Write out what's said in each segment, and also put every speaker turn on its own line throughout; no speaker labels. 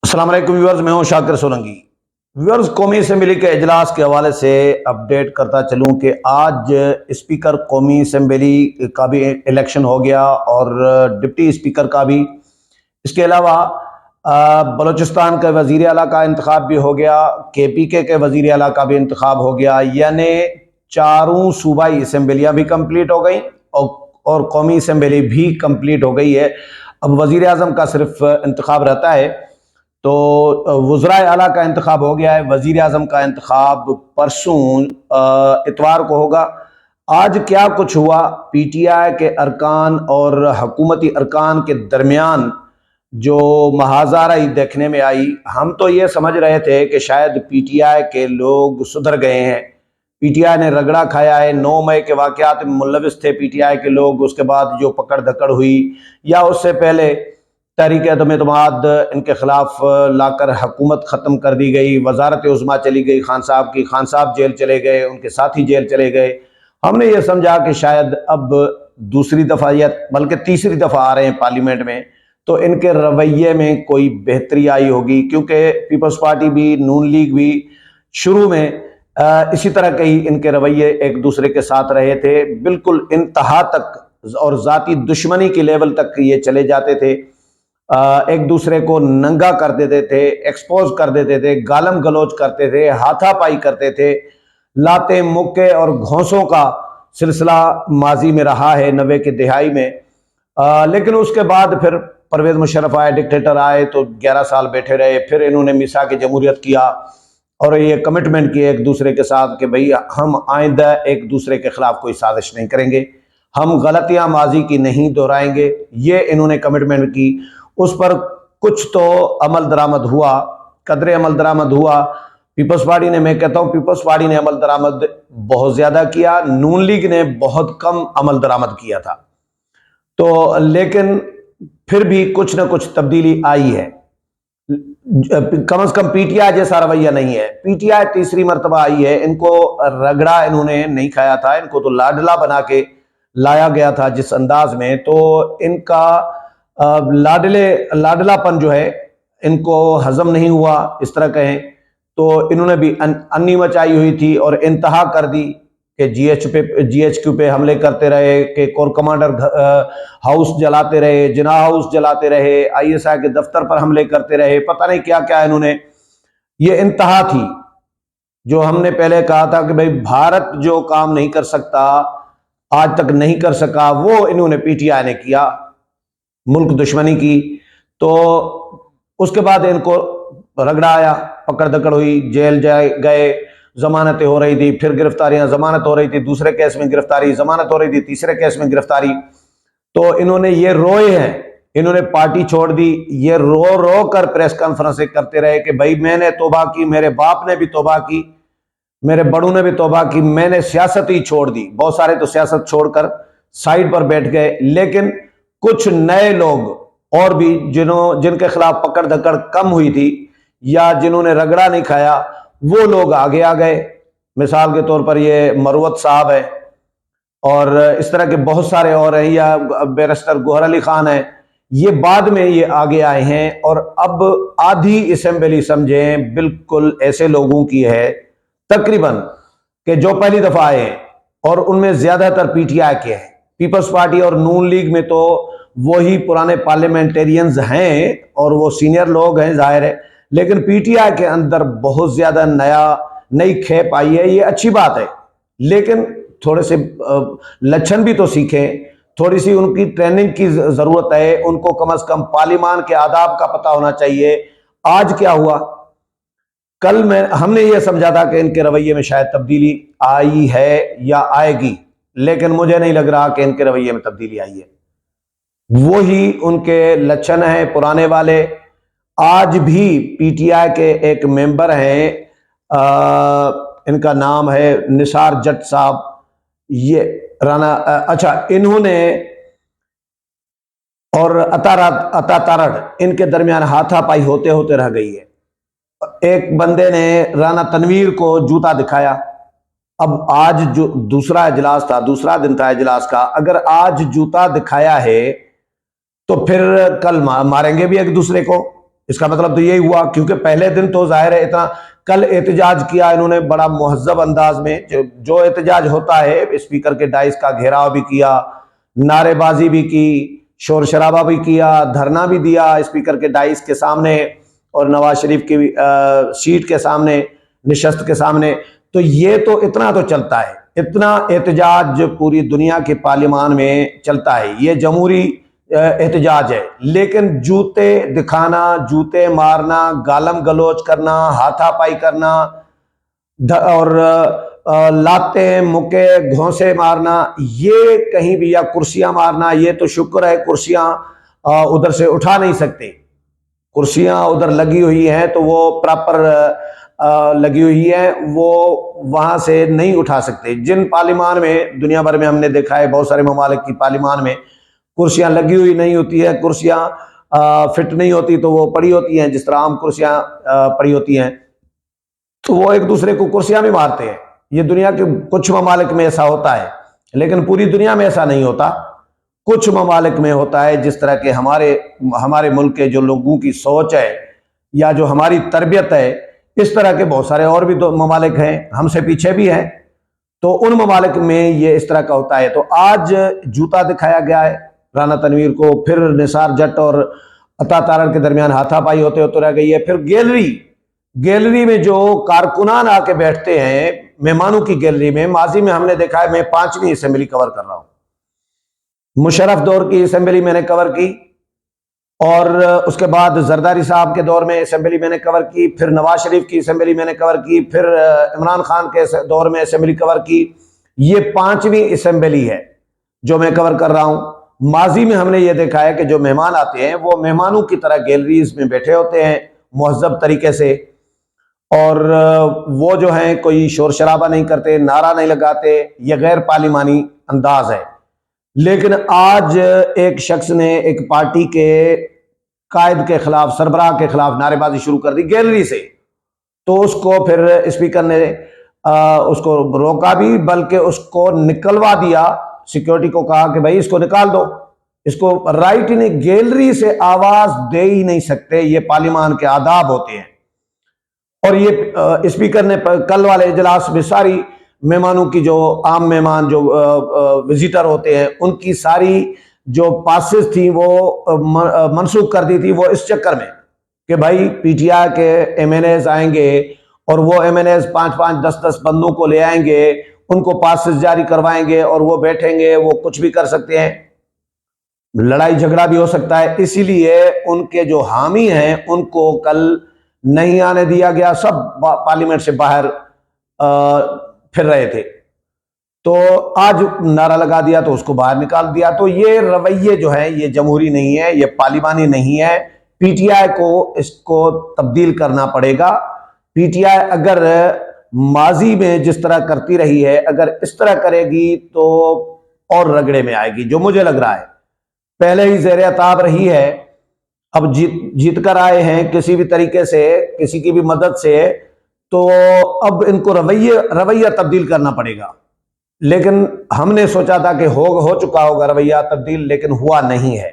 السلام علیکم ویورز، میں ہوں شاکر سولنگی۔ ویورز، قومی اسمبلی کے اجلاس کے حوالے سے اپڈیٹ کرتا چلوں کہ آج اسپیکر قومی اسمبلی کا بھی الیکشن ہو گیا اور ڈپٹی اسپیکر کا بھی۔ اس کے علاوہ بلوچستان کے وزیر اعلیٰ کا انتخاب بھی ہو گیا، KPK کے وزیر اعلیٰ کا بھی انتخاب ہو گیا، یعنی چاروں صوبائی اسمبلیاں بھی کمپلیٹ ہو گئیں اور قومی اسمبلی بھی کمپلیٹ ہو گئی ہے۔ اب وزیر اعظم کا صرف انتخاب رہتا ہے۔ تو وزرائے اعلیٰ کا انتخاب ہو گیا ہے، وزیر اعظم کا انتخاب پرسوں اتوار کو ہوگا۔ آج کیا کچھ ہوا، PTI کے ارکان اور حکومتی ارکان کے درمیان جو محاذرہ دیکھنے میں آئی، ہم تو یہ سمجھ رہے تھے کہ شاید PTI کے لوگ سدھر گئے ہیں، PTI نے رگڑا کھایا ہے۔ 9 مئی کے واقعات میں ملوث تھے PTI کے لوگ، اس کے بعد جو پکڑ دھکڑ ہوئی یا اس سے پہلے تحریک عدم اعتماد ان کے خلاف لا کر حکومت ختم کر دی گئی، وزارت عظمیٰ چلی گئی خان صاحب کی، خان صاحب جیل چلے گئے، ان کے ساتھی جیل چلے گئے۔ ہم نے یہ سمجھا کہ شاید اب دوسری دفعہ یا بلکہ تیسری دفعہ آ رہے ہیں پارلیمنٹ میں، تو ان کے رویے میں کوئی بہتری آئی ہوگی، کیونکہ پیپلز پارٹی بھی، نون لیگ بھی شروع میں اسی طرح کئی ان کے رویے ایک دوسرے کے ساتھ رہے تھے، بالکل انتہا تک اور ذاتی دشمنی کی لیول تک یہ چلے جاتے تھے، ایک دوسرے کو ننگا کر دیتے تھے، ایکسپوز کر دیتے تھے، گالم گلوچ کرتے تھے، ہاتھا پائی کرتے تھے، لاتے مکے اور گھونسوں کا سلسلہ ماضی میں رہا ہے 90 کی دہائی میں۔ لیکن اس کے بعد پھر پرویز مشرف آئے، ڈکٹیٹر آئے تو 11 سال بیٹھے رہے، پھر انہوں نے میثاق جمہوریت کیا اور یہ کمٹمنٹ کی ایک دوسرے کے ساتھ کہ بھئی ہم آئندہ ایک دوسرے کے خلاف کوئی سازش نہیں کریں گے، ہم غلطیاں ماضی کی نہیں دہرائیں گے، یہ انہوں نے کمٹمنٹ کی۔ اس پر کچھ تو عمل درآمد ہوا، قدرے عمل درآمد ہوا۔ پیپلز پارٹی نے، میں کہتا ہوں پیپلز پارٹی نے عمل درآمد بہت زیادہ کیا، نون لیگ نے بہت کم عمل درآمد کیا تھا، تو لیکن پھر بھی کچھ نہ کچھ تبدیلی آئی ہے۔ کم از کم PTI جیسا رویہ نہیں ہے۔ PTI تیسری مرتبہ آئی ہے، ان کو رگڑا انہوں نے نہیں کھایا تھا، ان کو تو لاڈلا بنا کے لایا گیا تھا جس انداز میں، تو ان کا لاڈلا پن جو ہے ان کو ہضم نہیں ہوا، اس طرح کہیں تو انہوں نے بھی انی مچائی ہوئی تھی اور انتہا کر دی کہ GHQ پہ حملے کرتے رہے، کہ کور کمانڈر ہاؤس جلاتے رہے، جناح ہاؤس جلاتے رہے، ISI کے دفتر پر حملے کرتے رہے، پتہ نہیں کیا کیا انہوں نے۔ یہ انتہا تھی جو ہم نے پہلے کہا تھا کہ بھئی بھارت جو کام نہیں کر سکتا، آج تک نہیں کر سکا، وہ انہوں نے PTI نے کیا، ملک دشمنی کی۔ تو اس کے بعد ان کو رگڑا آیا، پکڑ دکڑ ہوئی، جیل گئے، ضمانتیں ہو رہی تھی، پھر گرفتاریاں، ضمانت ہو رہی تھی، دوسرے کیس میں گرفتاری، ضمانت ہو رہی تھی، تیسرے کیس میں گرفتاری۔ تو انہوں نے یہ روئے ہیں، انہوں نے پارٹی چھوڑ دی، یہ رو رو کر پریس کانفرنسیں کرتے رہے کہ بھائی میں نے توبہ کی، میرے باپ نے بھی توبہ کی، میرے بڑوں نے بھی توبہ کی، میں نے سیاست ہی چھوڑ دی۔ بہت سارے تو سیاست چھوڑ کر سائیڈ پر بیٹھ گئے، لیکن کچھ نئے لوگ اور بھی جن کے خلاف پکڑ دھکڑ کم ہوئی تھی یا جنہوں نے رگڑا نہیں کھایا، وہ لوگ آگے آ گئے۔ مثال کے طور پر یہ مروت صاحب ہے اور اس طرح کے بہت سارے اور ہیں، یا بیرسٹر گوہر علی خان ہے، یہ بعد میں یہ آگے آئے ہیں، اور اب آدھی اسمبلی سمجھیں بالکل ایسے لوگوں کی ہے تقریباً کہ جو پہلی دفعہ آئے ہیں، اور ان میں زیادہ تر PTI کے ہیں۔ پیپلز پارٹی اور نون لیگ میں تو وہی پرانے پارلیمنٹیرینز ہیں اور وہ سینئر لوگ ہیں ظاہر ہے، لیکن PTI کے اندر بہت زیادہ نئی کھیپ آئی ہے۔ یہ اچھی بات ہے، لیکن تھوڑے سے لچھن بھی تو سیکھیں، تھوڑی سی ان کی ٹریننگ کی ضرورت ہے، ان کو کم از کم پارلیمان کے آداب کا پتہ ہونا چاہیے۔ آج کیا ہوا، کل ہم نے یہ سمجھا تھا کہ ان کے رویے میں شاید تبدیلی آئی ہے یا آئے گی، لیکن مجھے نہیں لگ رہا کہ ان کے رویے میں تبدیلی آئی ہے، وہی ان کے لچھن ہیں پرانے والے۔ آج بھی PTI کے ایک ممبر ہیں، ان کا نام ہے نثار جٹ صاحب، یہ رانا، اچھا، انہوں نے اور عطا تارڑ، ان کے درمیان ہاتھا پائی ہوتے ہوتے رہ گئی ہے۔ ایک بندے نے رانا تنویر کو جوتا دکھایا۔ اب آج جو دوسرا اجلاس تھا، دوسرا دن تھا اجلاس کا، اگر آج جوتا دکھایا ہے تو پھر کل ماریں گے بھی ایک دوسرے کو۔ اس کا مطلب تو یہی ہوا، کیونکہ پہلے دن تو ظاہر ہے اتنا کل احتجاج کیا انہوں نے بڑا مہذب انداز میں، جو احتجاج ہوتا ہے، اسپیکر کے ڈائس کا گھیراؤ بھی کیا، نعرے بازی بھی کی، شور شرابہ بھی کیا، دھرنا بھی دیا اسپیکر کے ڈائس کے سامنے اور نواز شریف کی سیٹ کے سامنے، نشست کے سامنے. تو یہ تو اتنا تو چلتا ہے، اتنا احتجاج پوری دنیا کے پارلیمان میں چلتا ہے، یہ جمہوری احتجاج ہے. لیکن جوتے دکھانا، جوتے مارنا، گالم گلوچ کرنا، ہاتھا پائی کرنا اور لاتے مکے گھونسے مارنا، یہ کہیں بھی، یا کرسیاں مارنا، یہ تو شکر ہے کرسیاں ادھر سے اٹھا نہیں سکتے، کرسیاں ادھر لگی ہوئی ہیں تو وہ پراپر لگی ہوئی ہے، وہ وہاں سے نہیں اٹھا سکتے. جن پارلیمان میں دنیا بھر میں ہم نے دیکھا ہے، بہت سارے ممالک کی پارلیمان میں کرسیاں لگی ہوئی نہیں ہوتی ہے، کرسیاں فٹ نہیں ہوتی تو وہ پڑی ہوتی ہیں، جس طرح عام کرسیاں پڑی ہوتی ہیں، تو وہ ایک دوسرے کو کرسیاں بھی مارتے ہیں. یہ دنیا کے کچھ ممالک میں ایسا ہوتا ہے، لیکن پوری دنیا میں ایسا نہیں ہوتا. کچھ ممالک میں ہوتا ہے، جس طرح کہ ہمارے ملک کے جو لوگوں کی سوچ ہے یا جو ہماری تربیت ہے، اس طرح کے بہت سارے اور بھی ممالک ہیں، ہم سے پیچھے بھی ہیں، تو ان ممالک میں یہ اس طرح کا ہوتا ہے. تو آج جوتا دکھایا گیا ہے رانا تنویر کو، پھر نثار جٹ اور عطا تارڑ کے درمیان ہاتھا پائی ہوتے ہوتے رہ گئی ہے. پھر گیلری میں جو کارکنان آ کے بیٹھتے ہیں، مہمانوں کی گیلری میں، ماضی میں ہم نے دیکھا ہے، میں 5ویں اسمبلی کور کر رہا ہوں، مشرف دور کی اسمبلی میں نے کور کی، اور اس کے بعد زرداری صاحب کے دور میں اسمبلی میں نے کور کی، پھر نواز شریف کی اسمبلی میں نے کور کی، پھر عمران خان کے دور میں اسمبلی کور کی. یہ 5ویں اسمبلی ہے جو میں کور کر رہا ہوں. ماضی میں ہم نے یہ دیکھا ہے کہ جو مہمان آتے ہیں وہ مہمانوں کی طرح گیلریز میں بیٹھے ہوتے ہیں مہذب طریقے سے، اور وہ جو ہیں کوئی شور شرابہ نہیں کرتے، نعرہ نہیں لگاتے، یہ غیر پارلیمانی انداز ہے. لیکن آج ایک شخص نے ایک پارٹی کے قائد کے خلاف، سربراہ کے خلاف نعرے بازی شروع کر دی گیلری سے، تو اس کو پھر اسپیکر نے اس کو روکا بھی، بلکہ اس کو نکلوا دیا. سیکیورٹی کو کہا کہ بھائی اس کو نکال دو، اس کو رائٹ نہیں، گیلری سے آواز دے ہی نہیں سکتے، یہ پارلیمان کے آداب ہوتے ہیں. اور یہ اسپیکر نے کل والے اجلاس میں ساری مہمانوں کی، جو عام مہمان جو وزیٹر ہوتے ہیں، ان کی ساری جو پاسز تھیں وہ منسوخ کر دی تھی، وہ اس چکر میں کہ بھائی پی ٹی آئی کے ایم این ایز آئیں گے اور وہ ایم این ایز 5-5 10-10 بندوں کو لے آئیں گے، ان کو پاسز جاری کروائیں گے اور وہ بیٹھیں گے، وہ کچھ بھی کر سکتے ہیں، لڑائی جھگڑا بھی ہو سکتا ہے. اسی لیے ان کے جو حامی ہیں ان کو کل نہیں آنے دیا گیا، سب پارلیمنٹ سے باہر پھر رہے تھے. تو آج نعرہ لگا دیا تو اس کو باہر نکال دیا. تو یہ رویے جو ہیں یہ جمہوری نہیں ہے، یہ پارلیمانی نہیں ہے. پی ٹی آئی کو اس کو تبدیل کرنا پڑے گا. پی ٹی آئی اگر ماضی میں جس طرح کرتی رہی ہے، اگر اس طرح کرے گی تو اور رگڑے میں آئے گی، جو مجھے لگ رہا ہے. پہلے ہی زیر عتاب رہی ہے، اب جیت کر آئے ہیں کسی بھی طریقے سے، کسی کی بھی مدد سے، تو اب ان کو رویہ تبدیل کرنا پڑے گا. لیکن ہم نے سوچا تھا کہ ہو چکا ہوگا رویہ تبدیل، لیکن ہوا نہیں ہے،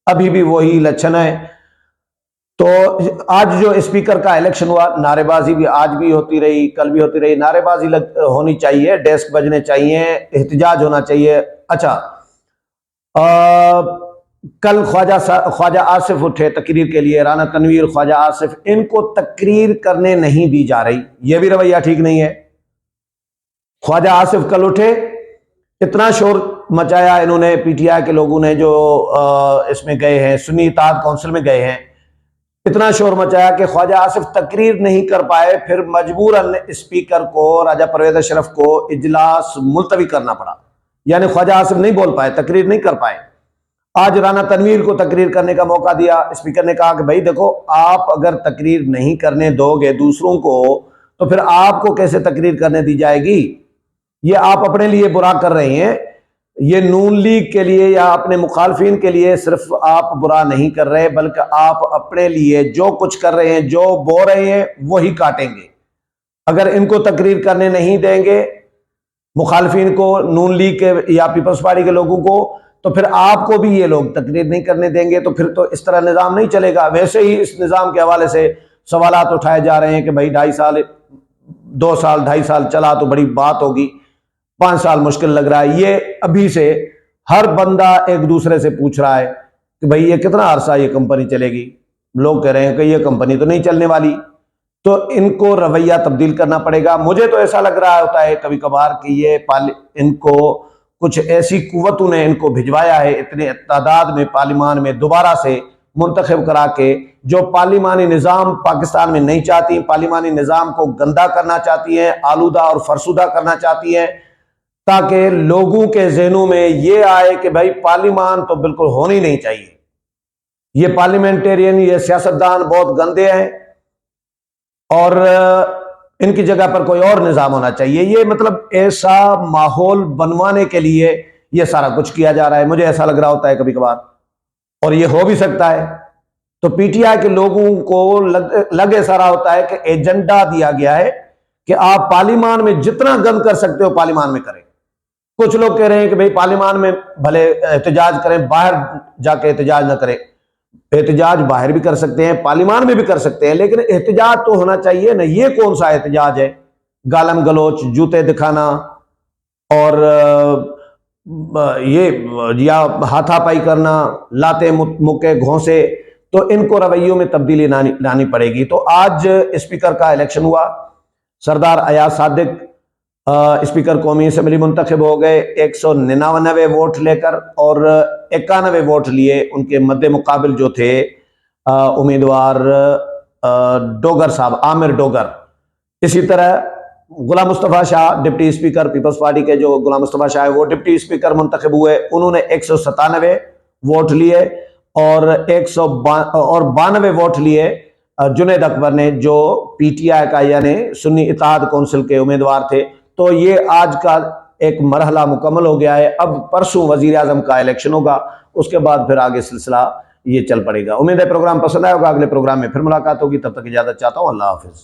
ابھی بھی وہی لچھن ہے. تو آج جو اسپیکر کا الیکشن ہوا، نعرے بازی بھی آج بھی ہوتی رہی، کل بھی ہوتی رہی. نعرے بازی ہونی چاہیے، ڈیسک بجنے چاہیے، احتجاج ہونا چاہیے. اچھا، کل خواجہ آصف اٹھے تقریر کے لیے، رانا تنویر، خواجہ آصف، ان کو تقریر کرنے نہیں دی جا رہی، یہ بھی رویہ ٹھیک نہیں ہے. خواجہ آصف کل اٹھے، اتنا شور مچایا انہوں نے، پی ٹی آئی کے لوگوں نے جو اس میں گئے ہیں، سنی اتحاد کونسل میں گئے ہیں، اتنا شور مچایا کہ خواجہ آصف تقریر نہیں کر پائے. پھر مجبوراً اسپیکر کو، راجہ پرویز اشرف کو، اجلاس ملتوی کرنا پڑا، یعنی خواجہ آصف نہیں بول پائے، تقریر نہیں کر پائے. آج رانا تنویر کو تقریر کرنے کا موقع دیا. اسپیکر نے کہا کہ بھائی دیکھو، آپ اگر تقریر نہیں کرنے دو گے دوسروں کو، تو پھر آپ کو کیسے تقریر کرنے دی جائے گی؟ یہ آپ اپنے لیے برا کر رہے ہیں، یہ نون لیگ کے لیے یا اپنے مخالفین کے لیے صرف آپ برا نہیں کر رہے، بلکہ آپ اپنے لیے جو کچھ کر رہے ہیں، جو بو رہے ہیں، وہی کاٹیں گے. اگر ان کو تقریر کرنے نہیں دیں گے، مخالفین کو، نون لیگ کے یا پیپلز پارٹی کے لوگوں کو، تو پھر آپ کو بھی یہ لوگ تقریر نہیں کرنے دیں گے، تو پھر تو اس طرح نظام نہیں چلے گا۔ ویسے ہی اس نظام کے حوالے سے سوالات اٹھائے جا رہے ہیں کہ بھائی 2.5 سال چلا تو بڑی بات ہوگی، 5 سال مشکل لگ رہا ہے۔ یہ ابھی سے ہر بندہ ایک دوسرے سے پوچھ رہا ہے کہ بھئی یہ کتنا عرصہ یہ کمپنی چلے گی؟ لوگ کہہ رہے ہیں کہ یہ کمپنی تو نہیں چلنے والی، تو ان کو رویہ تبدیل کرنا پڑے گا۔ مجھے تو ایسا لگ رہا ہوتا ہے کبھی کبھار کہ یہ ان کو کچھ ایسی قوتوں نے ان کو بھجوایا ہے اتنے تعداد میں پارلیمان میں دوبارہ سے منتخب کرا کے، جو پارلیمانی نظام پاکستان میں نہیں چاہتی، پارلیمانی نظام کو گندا کرنا چاہتی ہیں، آلودہ اور فرسودہ کرنا چاہتی ہیں، تاکہ لوگوں کے ذہنوں میں یہ آئے کہ بھائی پارلیمان تو بالکل ہونی نہیں چاہیے، یہ پارلیمنٹرین، یہ سیاستدان بہت گندے ہیں اور ان کی جگہ پر کوئی اور نظام ہونا چاہیے۔ یہ مطلب ایسا ماحول بنوانے کے لیے یہ سارا کچھ کیا جا رہا ہے، مجھے ایسا لگ رہا ہوتا ہے کبھی کبھار، اور یہ ہو بھی سکتا ہے۔ تو پی ٹی آئی کے لوگوں کو لگ ایسا رہا ہوتا ہے کہ ایجنڈا دیا گیا ہے کہ آپ پارلیمان میں جتنا گند کر سکتے ہو پارلیمان میں کریں۔ کچھ لوگ کہہ رہے ہیں کہ بھئی پارلیمان میں بھلے احتجاج کریں، باہر جا کے احتجاج نہ کریں۔ احتجاج باہر بھی کر سکتے ہیں، پارلیمان میں بھی کر سکتے ہیں، لیکن احتجاج تو ہونا چاہیے نا۔ یہ کون سا احتجاج ہے؟ گالم گلوچ، جوتے دکھانا اور یہ یا ہاتھا پائی کرنا، لاتے مکے گھونسے، تو ان کو رویوں میں تبدیلی لانی پڑے گی۔ تو آج اسپیکر کا الیکشن ہوا، سردار ایاز صادق اسپیکر قومی اسمبلی منتخب ہو گئے 199 ووٹ لے کر، اور 91 ووٹ لیے ان کے مد مقابل جو تھے امیدوار ڈوگر صاحب، عامر ڈوگر۔ اسی طرح غلام مصطفیٰ شاہ ڈپٹی اسپیکر پیپلز پارٹی کے، جو غلام مصطفیٰ شاہ ہے وہ ڈپٹی اسپیکر منتخب ہوئے، انہوں نے 197 ووٹ لیے، اور 92 ووٹ لیے جنید اکبر نے، جو پی ٹی آئی کا یعنی سنی اتحاد کونسل کے امیدوار تھے۔ تو یہ آج کا ایک مرحلہ مکمل ہو گیا ہے۔ اب پرسوں وزیر اعظم کا الیکشن ہوگا، اس کے بعد پھر آگے سلسلہ یہ چل پڑے گا۔ امید ہے پروگرام پسند آئے ہوگا، اگلے پروگرام میں پھر ملاقات ہوگی، تب تک اجازت چاہتا ہوں، اللہ حافظ۔